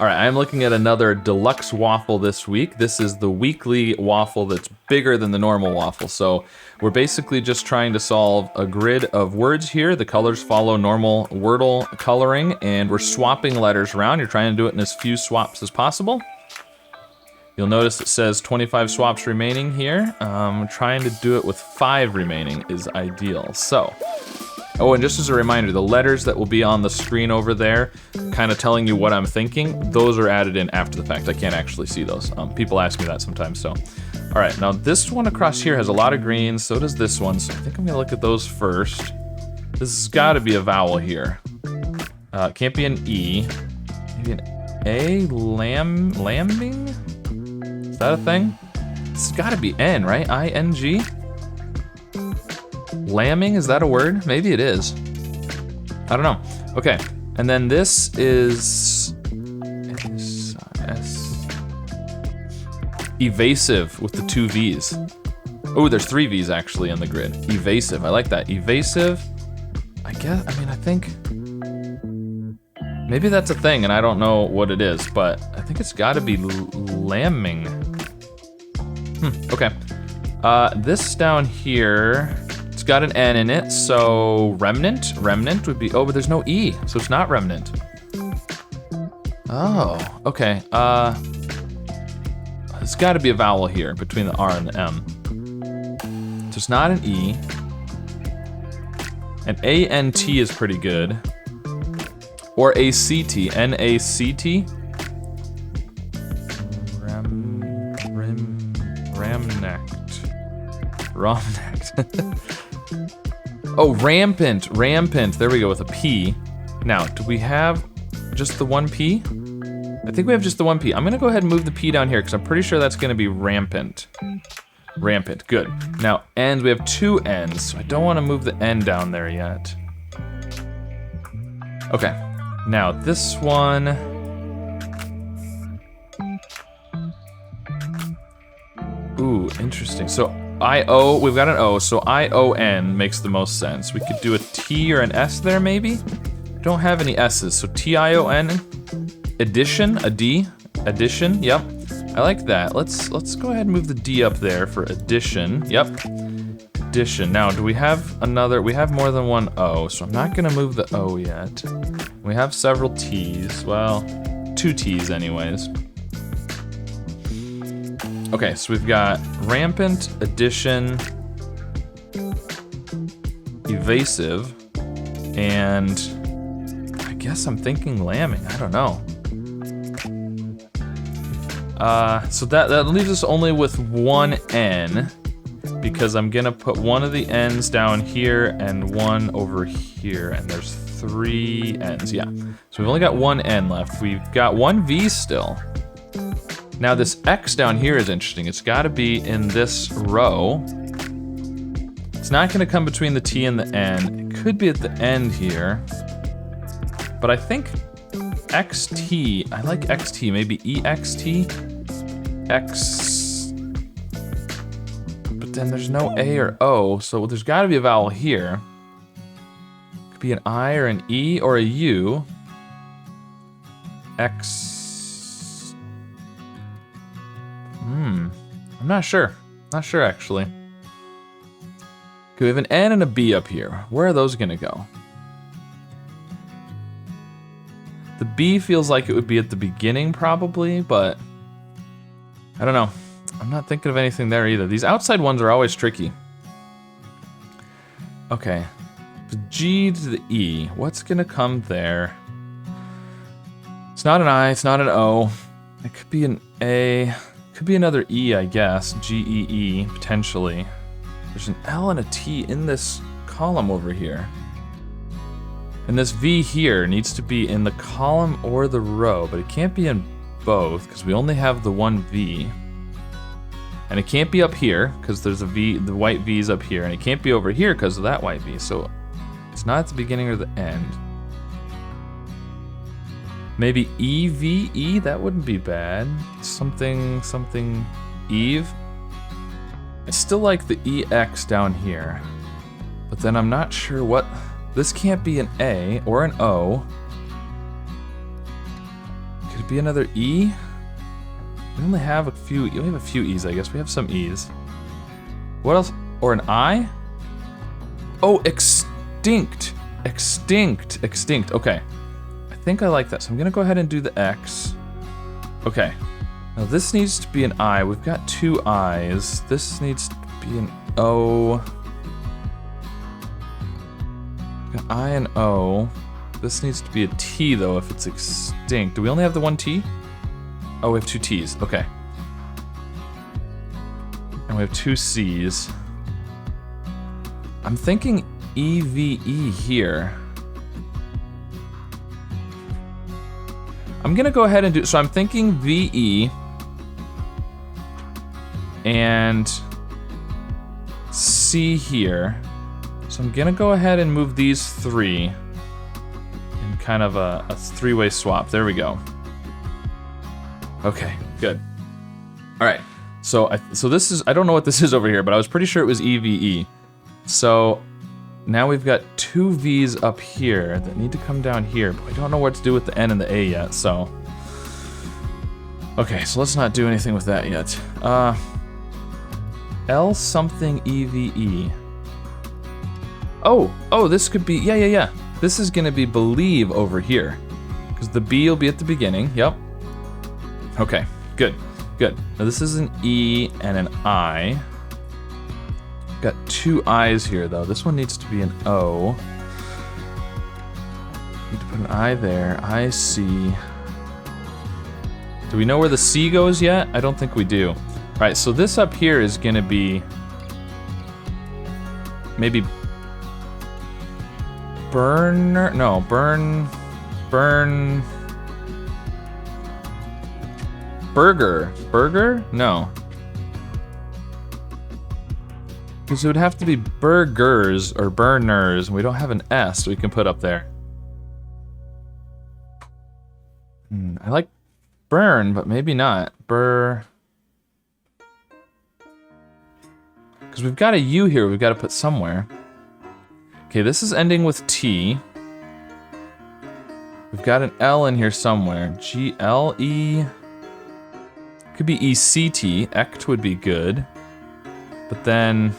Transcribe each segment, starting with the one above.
All right, I'm looking at another Deluxe Waffle this week. This is the weekly waffle that's bigger than the normal waffle. So we're basically just trying to solve a grid of words here. The colors follow normal Wordle coloring, and we're swapping letters around. You're trying to do it in as few swaps as possible. You'll notice it says 25 swaps remaining here. Trying to do it with 5 remaining is ideal. So, oh, and just as a reminder, the letters that will be on the screen over there, kind of telling you what I'm thinking, those are added in after the fact. I can't actually see those. People ask me that sometimes, so. All right, now this one across here has a lot of greens, so does this one, so I think I'm gonna look at those first. This has gotta be a vowel here. It can't be an E. Maybe an A, lambing? Is that a thing? It's gotta be N, right? I-N-G? Lambing, is that a word? Maybe it is. I don't know. Okay, and then this is evasive with the 2 V's. Oh, there's 3 V's actually in the grid. Evasive, I like that. Evasive, I think, maybe that's a thing and I don't know what it is, but I think it's gotta be lambing. Okay. This down here, it's got an N in it, so remnant? Remnant would be, oh, but there's no E, so it's not remnant. Oh, okay. It's gotta be a vowel here between the R and the M. So it's not an E. An A-N-T is pretty good. Or A-C-T, N-A-C-T. Ramnect. Oh, rampant, rampant. There we go with a P. Now, do we have just the 1 P? I think we have just the 1 P. I'm gonna go ahead and move the P down here because I'm pretty sure that's gonna be rampant. Rampant, good. Now, N's, we have 2 N's, so I don't wanna move the N down there yet. Okay, now this one. Ooh, interesting. So I-O, we've got an O, so I-O-N makes the most sense. We could do a T or an S there, maybe? Don't have any S's, so T-I-O-N. Addition, a D, addition, yep. I like that. Let's go ahead and move the D up there for addition, yep. Addition, now do we have another, we have more than 1 O, so I'm not gonna move the O yet. We have several T's, well, 2 T's anyways. Okay, so we've got rampant, addition, evasive, and I guess I'm thinking lambing, I don't know. So that leaves us only with 1 N, because I'm gonna put one of the N's down here and one over here, and there's 3 N's, yeah. So we've only got 1 N left. We've got 1 V still. Now this X down here is interesting. It's gotta be in this row. It's not gonna come between the T and the N. It could be at the end here. But I think XT, I like XT, maybe EXT? X, but then there's no A or O, so there's gotta be a vowel here. Could be an I or an E or a U. X, I'm not sure actually. Okay, we have an N and a B up here. Where are those gonna go? The B feels like it would be at the beginning probably, but I don't know. I'm not thinking of anything there either. These outside ones are always tricky. Okay, the G to the E, what's gonna come there? It's not an I, it's not an O. It could be an A, could be another E, I guess. G-E-E, potentially. There's an L and a T in this column over here. And this V here needs to be in the column or the row, but it can't be in both because we only have the 1 V. And it can't be up here because there's a V, the white V's up here, and it can't be over here because of that white V. So it's not at the beginning or the end. Maybe E-V-E, that wouldn't be bad. Something Eve. I still like the EX down here, but then I'm not sure what, this can't be an A or an O. Could it be another E? We only have a few. We have a few E's, I guess. We have some E's. What else? Or an I? Oh, extinct. Extinct. Extinct. Okay. I think I like that. So I'm gonna go ahead and do the X. Okay. Now this needs to be an I. We've got two I's. This needs to be an O. Got I and O. This needs to be a T though if it's extinct. Do we only have the one T? Oh, we have two T's. Okay. And we have two C's. I'm thinking EVE here. I'm gonna go ahead and do, so I'm thinking VE and C here. So I'm gonna go ahead and move these three in kind of a three-way swap. There we go. Okay, good. All right, so this is, I don't know what this is over here, but I was pretty sure it was EVE. So now we've got two V's up here that need to come down here, but I don't know what to do with the N and the A yet, so. Okay, so let's not do anything with that yet. L something EVE. Oh, this could be, yeah. This is gonna be believe over here. Because the B will be at the beginning, yep. Okay, good. Now this is an E and an I. Got two I's here though. This one needs to be an O. Need to put an I there. I, C. Do we know where the C goes yet? I don't think we do. All right, so this up here is gonna be maybe burner, no, burn, burger? No. Because it would have to be burgers or burners, and we don't have an S we can put up there. I like burn, but maybe not. Because we've got a U here we've got to put somewhere. Okay, this is ending with T. We've got an L in here somewhere. G-L-E. Could be E-C-T. Ect would be good. But then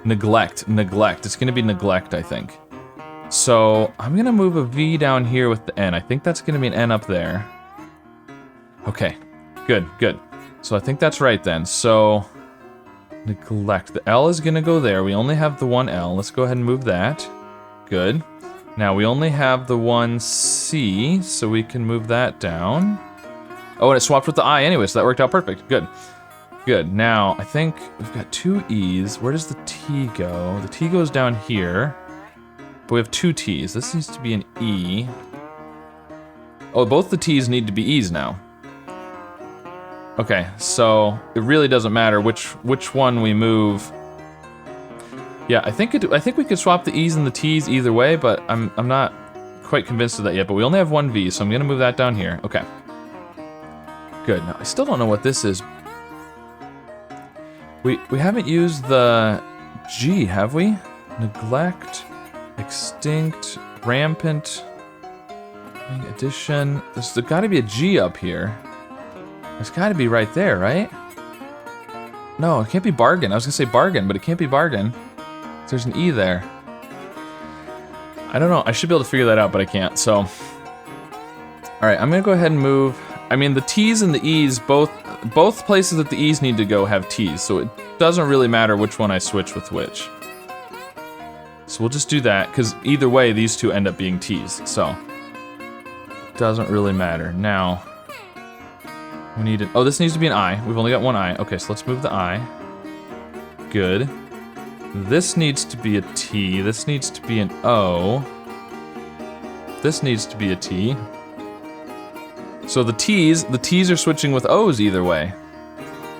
neglect. It's gonna be neglect, I think. So I'm gonna move a V down here with the N. I think that's gonna be an N up there. Okay, good. So I think that's right then. So neglect. The L is gonna go there. We only have the one L. Let's go ahead and move that. Good. Now we only have the one C, so we can move that down. Oh, and it swapped with the I anyway, so that worked out perfect. Good. Now, I think we've got two E's. Where does the T go? The T goes down here. But we have two T's. This needs to be an E. Oh, both the T's need to be E's now. Okay, so it really doesn't matter which one we move. Yeah, I think we could swap the E's and the T's either way, but I'm not quite convinced of that yet. But we only have one V, so I'm gonna move that down here. Okay. Good. Now I still don't know what this is. We haven't used the G, have we? Neglect, extinct, rampant, addition. There's got to be a G up here. It's got to be right there, right? No, it can't be bargain. I was gonna say bargain, but it can't be bargain. There's an E there. I don't know. I should be able to figure that out, but I can't. So, all right, I'm gonna go ahead and move. I mean, the T's and the E's, both places that the E's need to go have T's, so it doesn't really matter which one I switch with which. So we'll just do that, because either way, these two end up being T's, so it doesn't really matter. Now, we need oh, this needs to be an I. We've only got one I. Okay, so let's move the I. Good. This needs to be a T. This needs to be an O. This needs to be a T. So the T's are switching with O's either way.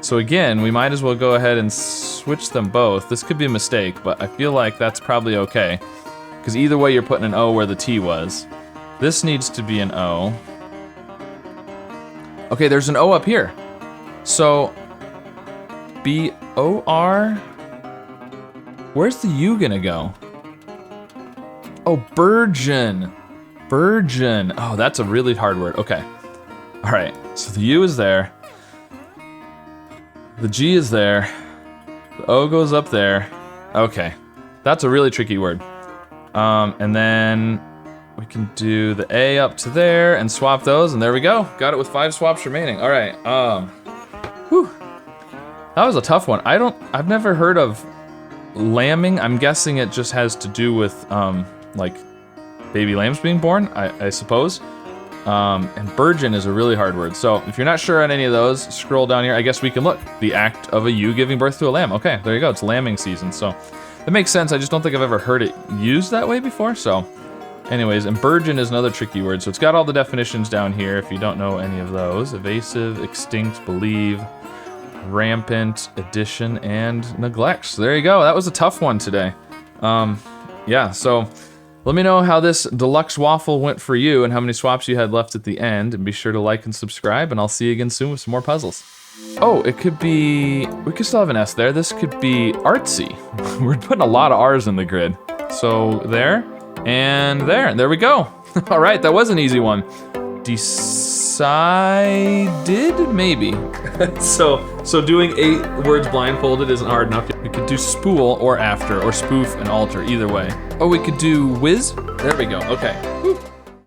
So again, we might as well go ahead and switch them both. This could be a mistake, but I feel like that's probably okay. Because either way, you're putting an O where the T was. This needs to be an O. Okay, there's an O up here. So, B-O-R? Where's the U gonna go? Oh, burgeon. Oh, that's a really hard word. Okay. All All right, so the U is there. The G is there. The O goes up there. Okay, that's a really tricky word. And then we can do the A up to there and swap those, and there we go. Got it with 5 swaps remaining. All right, whew. That was a tough one. I've never heard of lambing. I'm guessing it just has to do with, like, baby lambs being born, I suppose. And burgeon is a really hard word. So if you're not sure on any of those, scroll down here. I guess we can look. The act of a ewe giving birth to a lamb. Okay, there you go. It's lambing season. So that makes sense. I just don't think I've ever heard it used that way before. So anyways, and burgeon is another tricky word. So it's got all the definitions down here if you don't know any of those. Evasive, extinct, believe, rampant, addition, and neglect. So there you go. That was a tough one today. Yeah, so let me know how this deluxe waffle went for you and how many swaps you had left at the end. And be sure to like and subscribe, and I'll see you again soon with some more puzzles. Oh, it could be... We could still have an S there. This could be artsy. We're putting a lot of R's in the grid. So there, and there. And there we go. All right, that was an easy one. Decided? Maybe. So doing 8 words blindfolded isn't hard enough. We could do spool or after, or spoof and alter, either way. Oh, we could do whiz? There we go, okay. Woo.